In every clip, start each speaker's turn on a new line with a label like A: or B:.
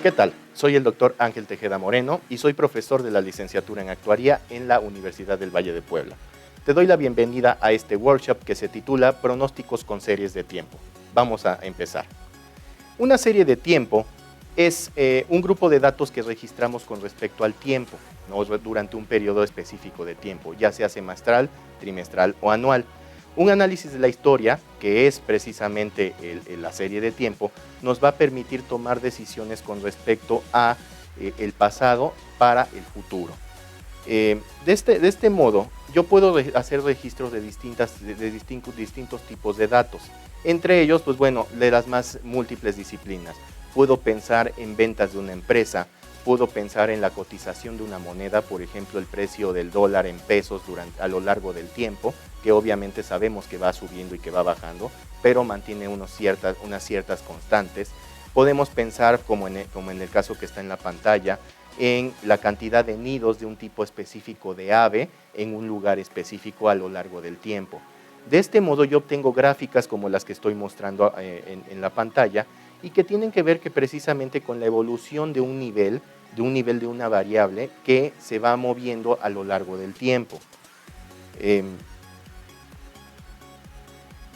A: ¿Qué tal? Soy el doctor Ángel Tejeda Moreno y soy profesor de la licenciatura en Actuaría en la Universidad del Valle de Puebla. Te doy la bienvenida a este workshop que se titula Pronósticos con series de tiempo. Vamos a empezar. Una serie de tiempo es un grupo de datos que registramos con respecto al tiempo, ¿no? Durante un periodo específico de tiempo, ya sea semestral, trimestral o anual. Un análisis de la historia, que es precisamente la serie de tiempo, nos va a permitir tomar decisiones con respecto a el pasado para el futuro. De este modo, yo puedo hacer registros de distintos tipos de datos. Entre ellos, pues bueno, de las más múltiples disciplinas. Puedo pensar en ventas de una empresa, puedo pensar en la cotización de una moneda, por ejemplo, el precio del dólar en pesos a lo largo del tiempo, que obviamente sabemos que va subiendo y que va bajando, pero mantiene unas ciertas constantes. Podemos pensar, como en el caso que está en la pantalla, en la cantidad de nidos de un tipo específico de ave en un lugar específico a lo largo del tiempo. De este modo yo obtengo gráficas como las que estoy mostrando en la pantalla y que tienen que ver precisamente con la evolución de un nivel de una variable que se va moviendo a lo largo del tiempo.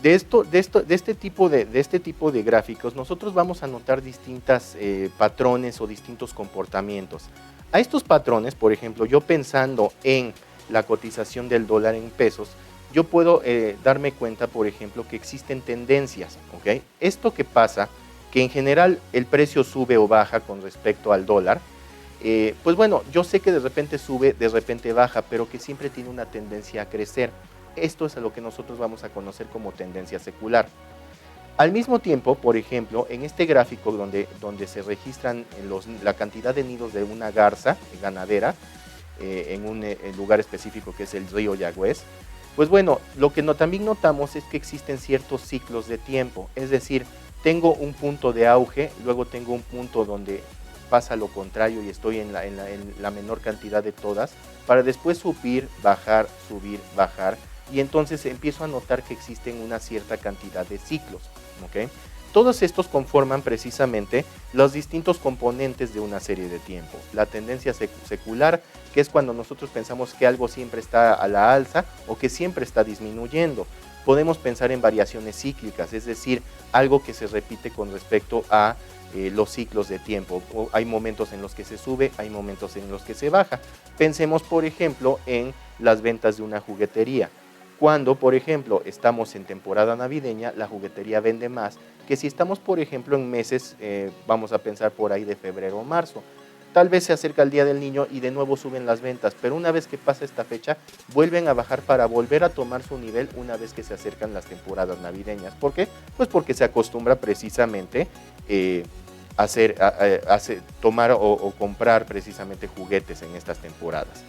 A: De este tipo de gráficos nosotros vamos a notar distintos patrones o distintos comportamientos. A estos patrones, por ejemplo, yo pensando en la cotización del dólar en pesos, yo puedo darme cuenta, por ejemplo, que existen tendencias, ¿ok? Esto que pasa, que en general el precio sube o baja con respecto al dólar, pues bueno, yo sé que de repente sube, de repente baja, pero que siempre tiene una tendencia a crecer. Esto es a lo que nosotros vamos a conocer como tendencia secular. Al mismo tiempo, por ejemplo, en este gráfico donde se registran la cantidad de nidos de una garza ganadera en un lugar específico que es el río Yagüez, pues bueno, lo que también notamos es que existen ciertos ciclos de tiempo, es decir, tengo un punto de auge, luego tengo un punto donde pasa lo contrario y estoy en la menor cantidad de todas, para después subir, bajar, y entonces empiezo a notar que existen una cierta cantidad de ciclos, ¿ok? Todos estos conforman precisamente los distintos componentes de una serie de tiempo. La tendencia secular, que es cuando nosotros pensamos que algo siempre está a la alza o que siempre está disminuyendo. Podemos pensar en variaciones cíclicas, es decir, algo que se repite con respecto a los ciclos de tiempo. Hay momentos en los que se sube, hay momentos en los que se baja. Pensemos, por ejemplo, en las ventas de una juguetería. Cuando, por ejemplo, estamos en temporada navideña, la juguetería vende más que si estamos, por ejemplo, en meses, vamos a pensar por ahí de febrero o marzo. Tal vez se acerca el Día del Niño y de nuevo suben las ventas, pero una vez que pasa esta fecha, vuelven a bajar para volver a tomar su nivel una vez que se acercan las temporadas navideñas. ¿Por qué? Pues porque se acostumbra precisamente tomar o comprar precisamente juguetes en estas temporadas.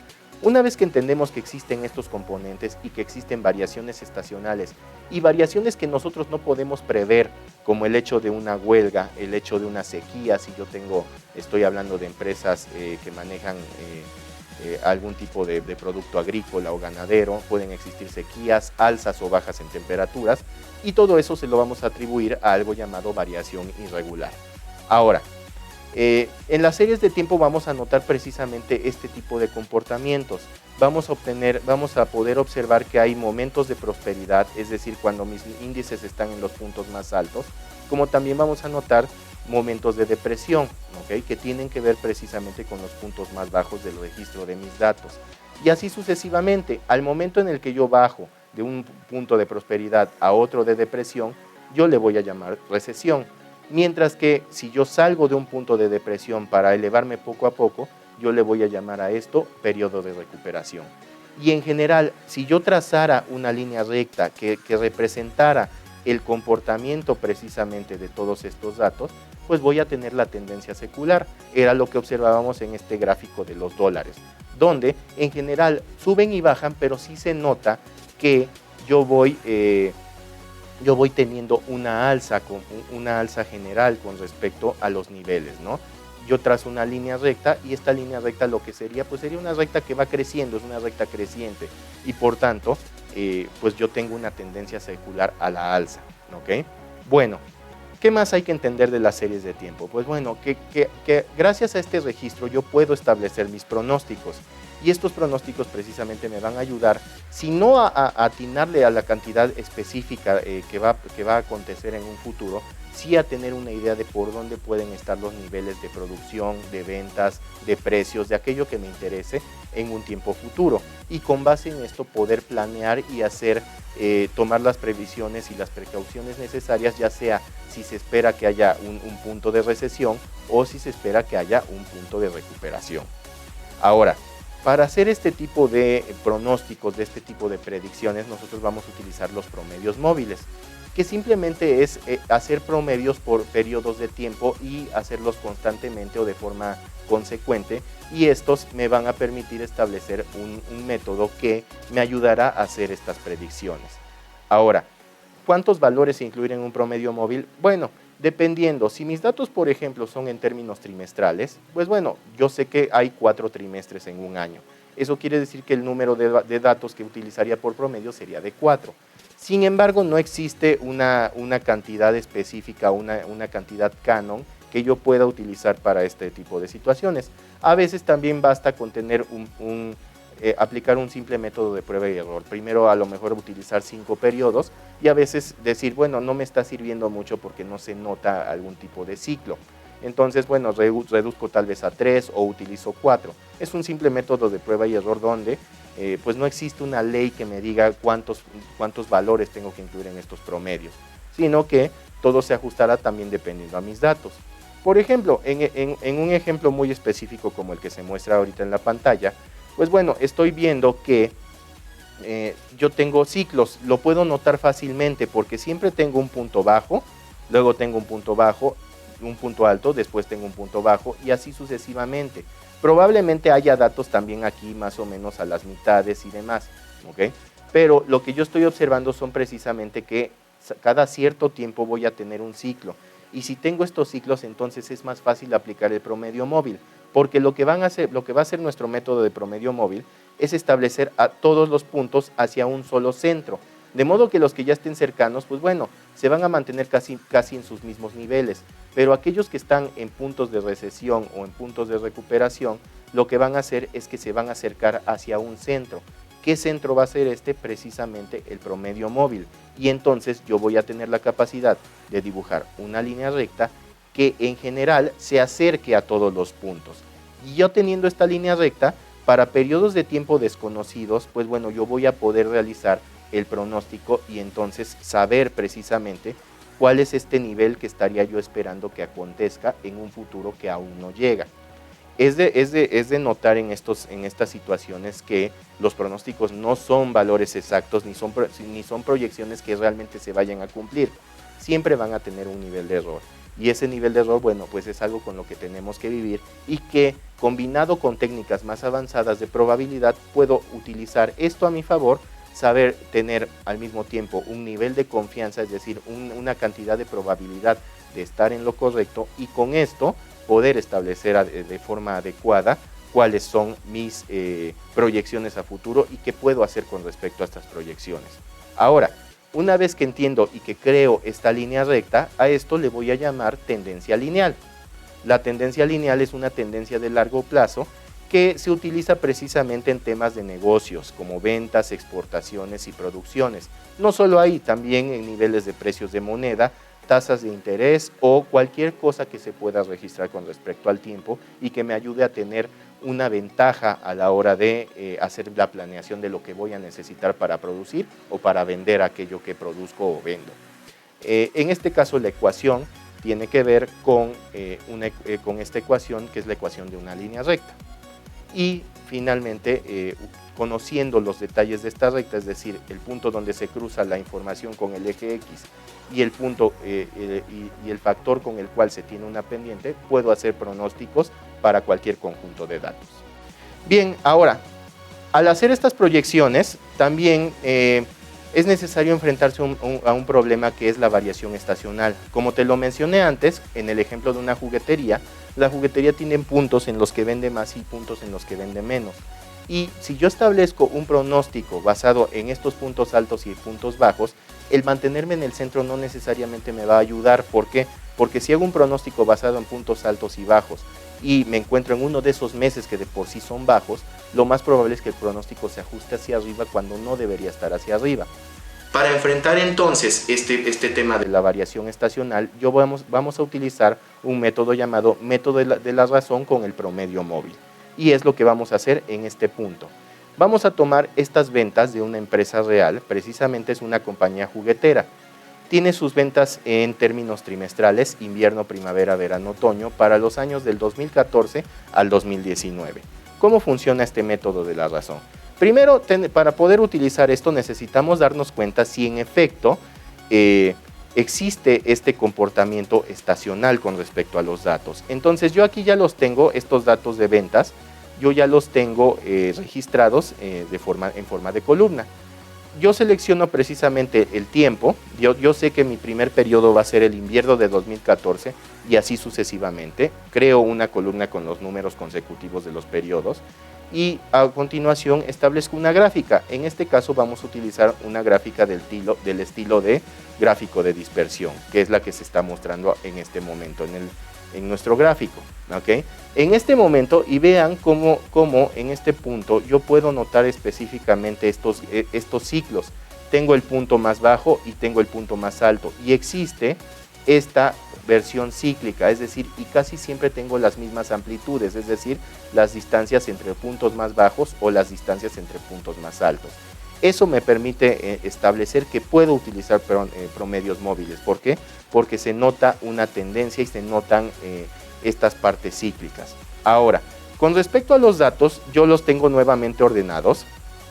A: Una vez que entendemos que existen estos componentes y que existen variaciones estacionales y variaciones que nosotros no podemos prever, como el hecho de una huelga, el hecho de una sequía, si yo estoy hablando de empresas que manejan algún tipo de producto agrícola o ganadero, pueden existir sequías, alzas o bajas en temperaturas, y todo eso se lo vamos a atribuir a algo llamado variación irregular. Ahora, en las series de tiempo vamos a notar precisamente este tipo de comportamientos. Vamos a poder observar que hay momentos de prosperidad, es decir, cuando mis índices están en los puntos más altos, como también vamos a notar momentos de depresión, ¿okay? Que tienen que ver precisamente con los puntos más bajos del registro de mis datos. Y así sucesivamente, al momento en el que yo bajo de un punto de prosperidad a otro de depresión, yo le voy a llamar recesión. Mientras que si yo salgo de un punto de depresión para elevarme poco a poco, yo le voy a llamar a esto periodo de recuperación. Y en general, si yo trazara una línea recta que representara el comportamiento precisamente de todos estos datos, pues voy a tener la tendencia secular. Era lo que observábamos en este gráfico de los dólares, donde en general suben y bajan, pero sí se nota que yo voy teniendo una alza general con respecto a los niveles, ¿no? Yo trazo una línea recta y esta línea recta lo que sería, pues sería una recta que va creciendo, es una recta creciente y por tanto, pues yo tengo una tendencia secular a la alza, ¿ok? Bueno, ¿Qué más hay que entender de las series de tiempo? Pues bueno, que gracias a este registro yo puedo establecer mis pronósticos y estos pronósticos precisamente me van a ayudar, si no a atinarle a la cantidad específica que va a acontecer en un futuro, sí a tener una idea de por dónde pueden estar los niveles de producción, de ventas, de precios, de aquello que me interese en un tiempo futuro. Y con base en esto poder planear y hacer, tomar las previsiones y las precauciones necesarias, ya sea si se espera que haya un punto de recesión o si se espera que haya un punto de recuperación. Ahora, para hacer este tipo de pronósticos, de este tipo de predicciones, nosotros vamos a utilizar los promedios móviles, que simplemente es hacer promedios por periodos de tiempo y hacerlos constantemente o de forma consecuente, y estos me van a permitir establecer un método que me ayudará a hacer estas predicciones. Ahora, ¿cuántos valores incluir en un promedio móvil? Bueno, dependiendo, si mis datos, por ejemplo, son en términos trimestrales, pues bueno, yo sé que hay 4 trimestres en un año. Eso quiere decir que el número de datos que utilizaría por promedio sería de 4. Sin embargo, no existe una cantidad específica, una cantidad canon que yo pueda utilizar para este tipo de situaciones. A veces también basta con tener aplicar un simple método de prueba y error. Primero a lo mejor utilizar 5 periodos y a veces decir, bueno, no me está sirviendo mucho porque no se nota algún tipo de ciclo. Entonces, bueno, reduzco tal vez a 3 o utilizo 4. Es un simple método de prueba y error donde pues no existe una ley que me diga cuántos valores tengo que incluir en estos promedios, sino que todo se ajustará también dependiendo a mis datos. Por ejemplo, en un ejemplo muy específico como el que se muestra ahorita en la pantalla, pues bueno, estoy viendo que yo tengo ciclos, lo puedo notar fácilmente porque siempre tengo un punto bajo, luego tengo un punto bajo, un punto alto, después tengo un punto bajo y así sucesivamente. Probablemente haya datos también aquí más o menos a las mitades y demás, ¿ok? Pero lo que yo estoy observando son precisamente que cada cierto tiempo voy a tener un ciclo. Y si tengo estos ciclos, entonces es más fácil aplicar el promedio móvil, porque lo que va a hacer nuestro método de promedio móvil es establecer a todos los puntos hacia un solo centro. De modo que los que ya estén cercanos, pues bueno, se van a mantener casi en sus mismos niveles, pero aquellos que están en puntos de recesión o en puntos de recuperación, lo que van a hacer es que se van a acercar hacia un centro. ¿Qué centro va a ser este? Precisamente el promedio móvil. Y entonces yo voy a tener la capacidad de dibujar una línea recta que en general se acerque a todos los puntos. Y yo teniendo esta línea recta, para periodos de tiempo desconocidos, pues bueno, yo voy a poder realizar el pronóstico y entonces saber precisamente cuál es este nivel que estaría yo esperando que acontezca en un futuro que aún no llega. Es de notar en estas situaciones que los pronósticos no son valores exactos ni son proyecciones que realmente se vayan a cumplir. Siempre van a tener un nivel de error. Y ese nivel de error, bueno, pues es algo con lo que tenemos que vivir y que combinado con técnicas más avanzadas de probabilidad puedo utilizar esto a mi favor, saber tener al mismo tiempo un nivel de confianza, es decir, una cantidad de probabilidad de estar en lo correcto y con esto poder establecer de forma adecuada cuáles son mis proyecciones a futuro y qué puedo hacer con respecto a estas proyecciones. Ahora, una vez que entiendo y que creo esta línea recta, a esto le voy a llamar tendencia lineal. La tendencia lineal es una tendencia de largo plazo que se utiliza precisamente en temas de negocios como ventas, exportaciones y producciones. No solo ahí, también en niveles de precios de moneda, tasas de interés o cualquier cosa que se pueda registrar con respecto al tiempo y que me ayude a tener una ventaja a la hora de hacer la planeación de lo que voy a necesitar para producir o para vender aquello que produzco o vendo. En este caso la ecuación tiene que ver con esta ecuación que es la ecuación de una línea recta. Y finalmente, conociendo los detalles de esta recta, es decir, el punto donde se cruza la información con el eje X y el punto y el factor con el cual se tiene una pendiente, puedo hacer pronósticos para cualquier conjunto de datos. Bien, ahora, al hacer estas proyecciones, también es necesario enfrentarse a un problema que es la variación estacional. Como te lo mencioné antes, en el ejemplo de una juguetería, la juguetería tiene puntos en los que vende más y puntos en los que vende menos. Y si yo establezco un pronóstico basado en estos puntos altos y puntos bajos, el mantenerme en el centro no necesariamente me va a ayudar. ¿Por qué? Porque si hago un pronóstico basado en puntos altos y bajos y me encuentro en uno de esos meses que de por sí son bajos, lo más probable es que el pronóstico se ajuste hacia arriba cuando no debería estar hacia arriba. Para enfrentar entonces este tema de la variación estacional, vamos a utilizar un método llamado método de la razón con el promedio móvil. Y es lo que vamos a hacer en este punto. Vamos a tomar estas ventas de una empresa real, precisamente es una compañía juguetera. Tiene sus ventas en términos trimestrales, invierno, primavera, verano, otoño, para los años del 2014 al 2019. ¿Cómo funciona este método de la razón? Primero, para poder utilizar esto necesitamos darnos cuenta si en efecto existe este comportamiento estacional con respecto a los datos. Entonces yo aquí ya los tengo, estos datos de ventas, yo ya los tengo registrados en forma de columna. Yo selecciono precisamente el tiempo, yo sé que mi primer periodo va a ser el invierno de 2014 y así sucesivamente. Creo una columna con los números consecutivos de los periodos y a continuación establezco una gráfica. En este caso vamos a utilizar una gráfica del estilo de gráfico de dispersión, que es la que se está mostrando en este momento en nuestro gráfico. ¿Okay? En este momento, y vean cómo en este punto yo puedo notar específicamente estos ciclos. Tengo el punto más bajo y tengo el punto más alto y existe esta versión cíclica, es decir, y casi siempre tengo las mismas amplitudes, es decir, las distancias entre puntos más bajos o las distancias entre puntos más altos. Eso me permite establecer que puedo utilizar promedios móviles. ¿Por qué? Porque se nota una tendencia y se notan estas partes cíclicas. Ahora, con respecto a los datos, yo los tengo nuevamente ordenados.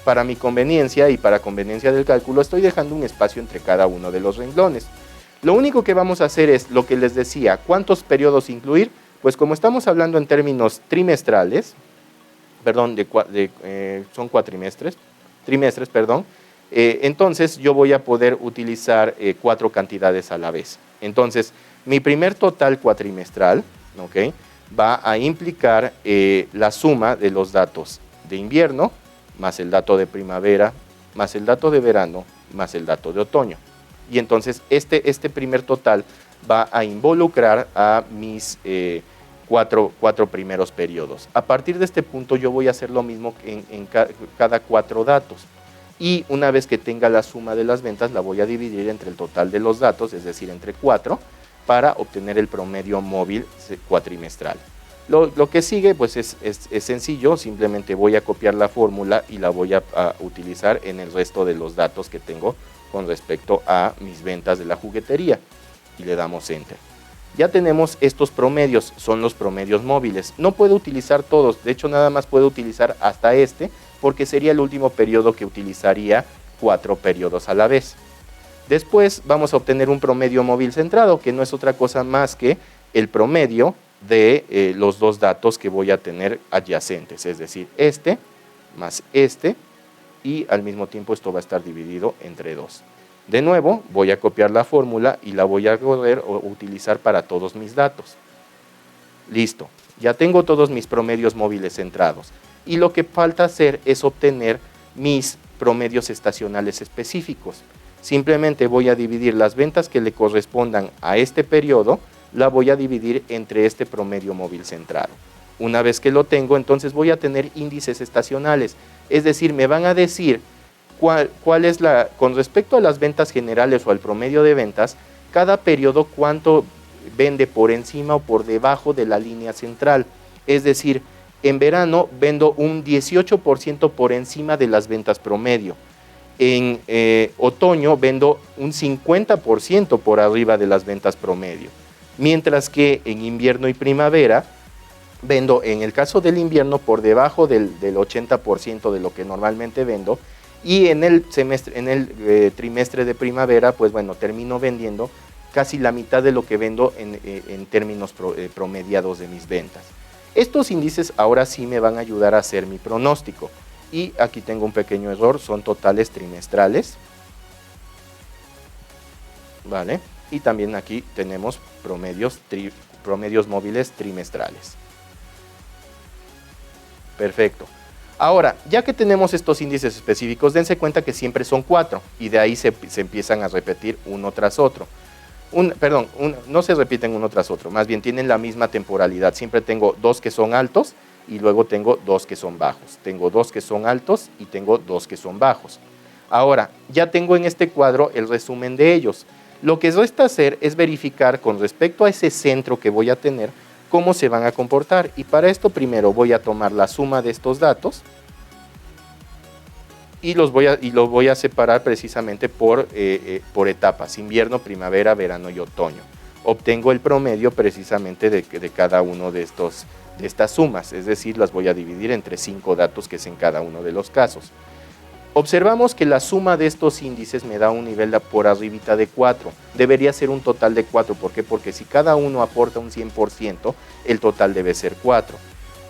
A: Para mi conveniencia y para conveniencia del cálculo, estoy dejando un espacio entre cada uno de los renglones. Lo único que vamos a hacer es lo que les decía, ¿cuántos periodos incluir? Pues como estamos hablando en términos trimestrales, perdón, son trimestres, entonces yo voy a poder utilizar 4 cantidades a la vez. Entonces, mi primer total cuatrimestral, ¿okay?, va a implicar la suma de los datos de invierno, más el dato de primavera, más el dato de verano, más el dato de otoño. Y entonces este primer total va a involucrar a mis cuatro primeros periodos. A partir de este punto yo voy a hacer lo mismo en cada 4 datos. Y una vez que tenga la suma de las ventas, la voy a dividir entre el total de los datos, es decir, entre 4, para obtener el promedio móvil cuatrimestral. Lo que sigue pues es sencillo, simplemente voy a copiar la fórmula y la voy a utilizar en el resto de los datos que tengo con respecto a mis ventas de la juguetería y le damos Enter. Ya tenemos estos promedios, son los promedios móviles. No puedo utilizar todos, de hecho nada más puedo utilizar hasta porque sería el último periodo que utilizaría 4 periodos a la vez. Después vamos a obtener un promedio móvil centrado, que no es otra cosa más que el promedio de los 2 datos que voy a tener adyacentes, es decir, más y al mismo tiempo esto va a estar dividido entre 2. De nuevo, voy a copiar la fórmula y la voy a poder utilizar para todos mis datos. Listo, ya tengo todos mis promedios móviles centrados. Y lo que falta hacer es obtener mis promedios estacionales específicos. Simplemente voy a dividir las ventas que le correspondan a este periodo, la voy a dividir entre este promedio móvil centrado. Una vez que lo tengo, entonces voy a tener índices estacionales, es decir, me van a decir cuál es con respecto a las ventas generales o al promedio de ventas, cada periodo cuánto vende por encima o por debajo de la línea central. Es decir, en verano vendo un 18% por encima de las ventas promedio. En otoño vendo un 50% por arriba de las ventas promedio. Mientras que en invierno y primavera vendo, en el caso del invierno, por debajo del 80% de lo que normalmente vendo, y en el trimestre de primavera, pues bueno, termino vendiendo casi la mitad de lo que vendo en términos promediados de mis ventas. Estos índices ahora sí me van a ayudar a hacer mi pronóstico. Y aquí tengo un pequeño error, son totales trimestrales. ¿Vale? Y también aquí tenemos promedios móviles trimestrales. Perfecto. Ahora, ya que tenemos estos índices específicos, dense cuenta que siempre son 4 y de ahí se empiezan a repetir uno tras otro. No se repiten uno tras otro, más bien tienen la misma temporalidad. Siempre tengo 2 que son altos y luego tengo 2 que son bajos. Tengo 2 que son altos y tengo 2 que son bajos. Ahora, ya tengo en este cuadro el resumen de ellos. Lo que resta hacer es verificar con respecto a ese centro que voy a tener, cómo se van a comportar. Y para esto primero voy a tomar la suma de estos datos y los voy a separar precisamente por etapas: invierno, primavera, verano y otoño. Obtengo el promedio precisamente de cada uno de estas sumas, es decir, las voy a dividir entre 5 datos, que es en cada uno de los casos. Observamos que la suma de estos índices me da un nivel por arribita de 4. Debería ser un total de 4. ¿Por qué? Porque si cada uno aporta un 100%, el total debe ser 4.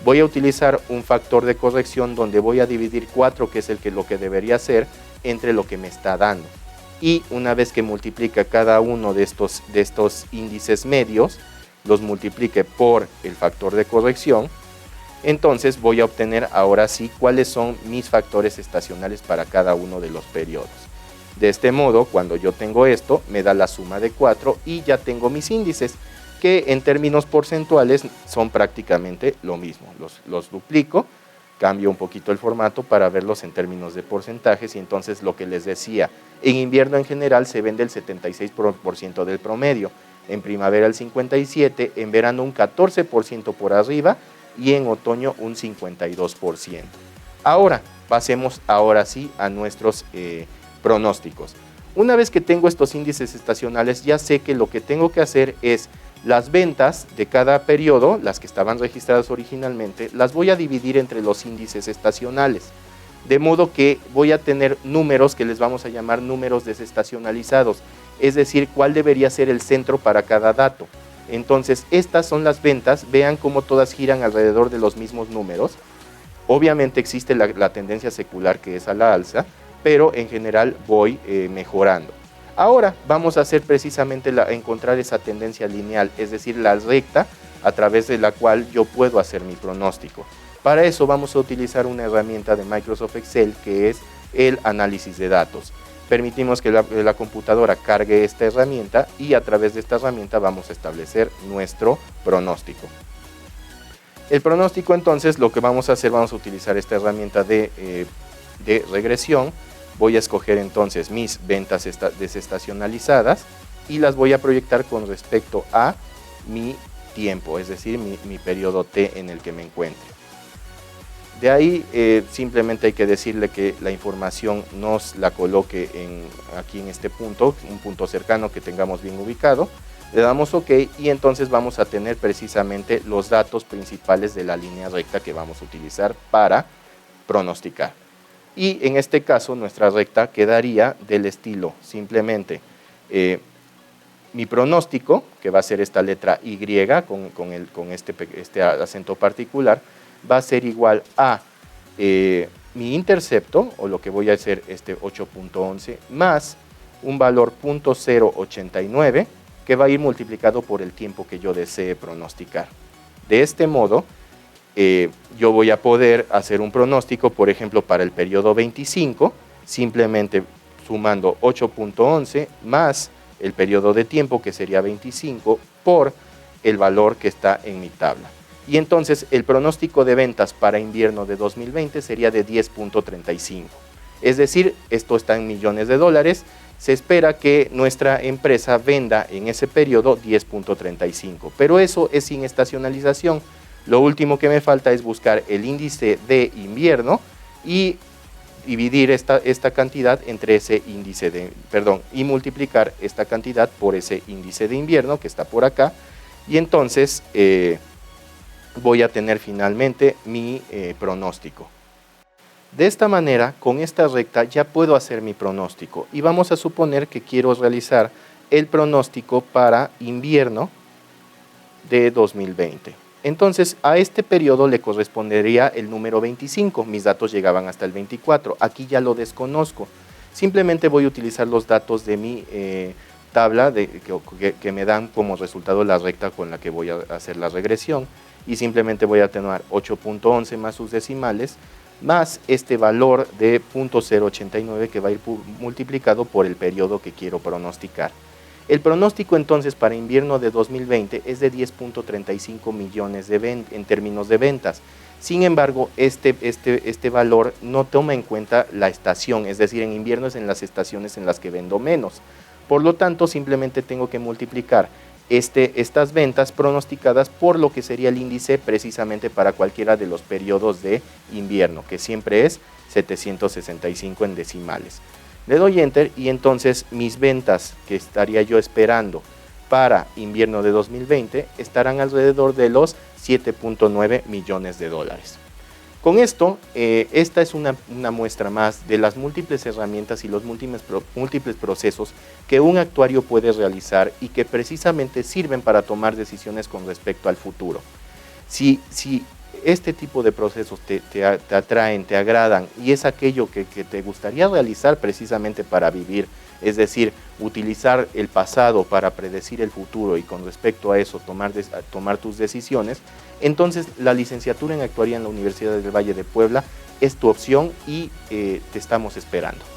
A: Voy a utilizar un factor de corrección donde voy a dividir 4, que es lo que debería ser, entre lo que me está dando. Y una vez que multiplica cada uno de estos índices medios, los multiplique por el factor de corrección, entonces voy a obtener ahora sí cuáles son mis factores estacionales para cada uno de los periodos. De este modo, cuando yo tengo esto, me da la suma de 4 y ya tengo mis índices, que en términos porcentuales son prácticamente lo mismo. Los duplico, cambio un poquito el formato para verlos en términos de porcentajes, y entonces lo que les decía, en invierno en general se vende el 76% del promedio, en primavera el 57%, en verano un 14% por arriba y en otoño un 52%. Ahora, pasemos ahora sí a nuestros pronósticos. Una vez que tengo estos índices estacionales, ya sé que lo que tengo que hacer es las ventas de cada periodo, las que estaban registradas originalmente, las voy a dividir entre los índices estacionales. De modo que voy a tener números que les vamos a llamar números desestacionalizados, es decir, cuál debería ser el centro para cada dato. Entonces, estas son las ventas, vean cómo todas giran alrededor de los mismos números. Obviamente existe la tendencia secular, que es a la alza, pero en general voy mejorando. Ahora vamos a hacer precisamente encontrar esa tendencia lineal, es decir, la recta a través de la cual yo puedo hacer mi pronóstico. Para eso vamos a utilizar una herramienta de Microsoft Excel, que es el análisis de datos. Permitimos que la computadora cargue esta herramienta y a través de esta herramienta vamos a establecer nuestro pronóstico. El pronóstico, entonces, lo que vamos a hacer, vamos a utilizar esta herramienta de regresión. Voy a escoger entonces mis ventas desestacionalizadas y las voy a proyectar con respecto a mi tiempo, es decir, mi periodo T en el que me encuentre. De ahí simplemente hay que decirle que la información nos la coloque aquí en este punto, un punto cercano que tengamos bien ubicado. Le damos OK y entonces vamos a tener precisamente los datos principales de la línea recta que vamos a utilizar para pronosticar. Y en este caso nuestra recta quedaría del estilo simplemente mi pronóstico, que va a ser esta letra Y con este acento particular, va a ser igual a mi intercepto, o lo que voy a hacer 8.11, más un valor 0.089, que va a ir multiplicado por el tiempo que yo desee pronosticar. De este modo, yo voy a poder hacer un pronóstico, por ejemplo, para el periodo 25, simplemente sumando 8.11 más el periodo de tiempo, que sería 25, por el valor que está en mi tabla. Y entonces el pronóstico de ventas para invierno de 2020 sería de 10.35. Es decir, esto está en millones de dólares. Se espera que nuestra empresa venda en ese periodo 10.35, pero eso es sin estacionalización. Lo último que me falta es buscar el índice de invierno y dividir esta cantidad entre ese índice y multiplicar esta cantidad por ese índice de invierno que está por acá, y entonces voy a tener finalmente mi pronóstico. De esta manera, con esta recta ya puedo hacer mi pronóstico, y vamos a suponer que quiero realizar el pronóstico para invierno de 2020. Entonces, a este periodo le correspondería el número 25, mis datos llegaban hasta el 24, aquí ya lo desconozco. Simplemente voy a utilizar los datos de mi tabla que me dan como resultado la recta con la que voy a hacer la regresión, y simplemente voy a tener 8.11 más sus decimales, más este valor de 0.089 que va a ir multiplicado por el periodo que quiero pronosticar. El pronóstico entonces para invierno de 2020 es de 10.35 millones en términos de ventas. Sin embargo, este valor no toma en cuenta la estación, es decir, en invierno es en las estaciones en las que vendo menos. Por lo tanto, simplemente tengo que multiplicar estas ventas pronosticadas por lo que sería el índice precisamente para cualquiera de los periodos de invierno, que siempre es 765 en decimales. Le doy Enter y entonces mis ventas que estaría yo esperando para invierno de 2020 estarán alrededor de los 7.9 millones de dólares. Con esto, esta es una muestra más de las múltiples herramientas y los múltiples procesos que un actuario puede realizar y que precisamente sirven para tomar decisiones con respecto al futuro. Si este tipo de procesos te atraen, te agradan y es aquello que te gustaría realizar precisamente para vivir, es decir, utilizar el pasado para predecir el futuro y con respecto a eso tomar tus decisiones, entonces la licenciatura en actuaría en la Universidad del Valle de Puebla es tu opción y te estamos esperando.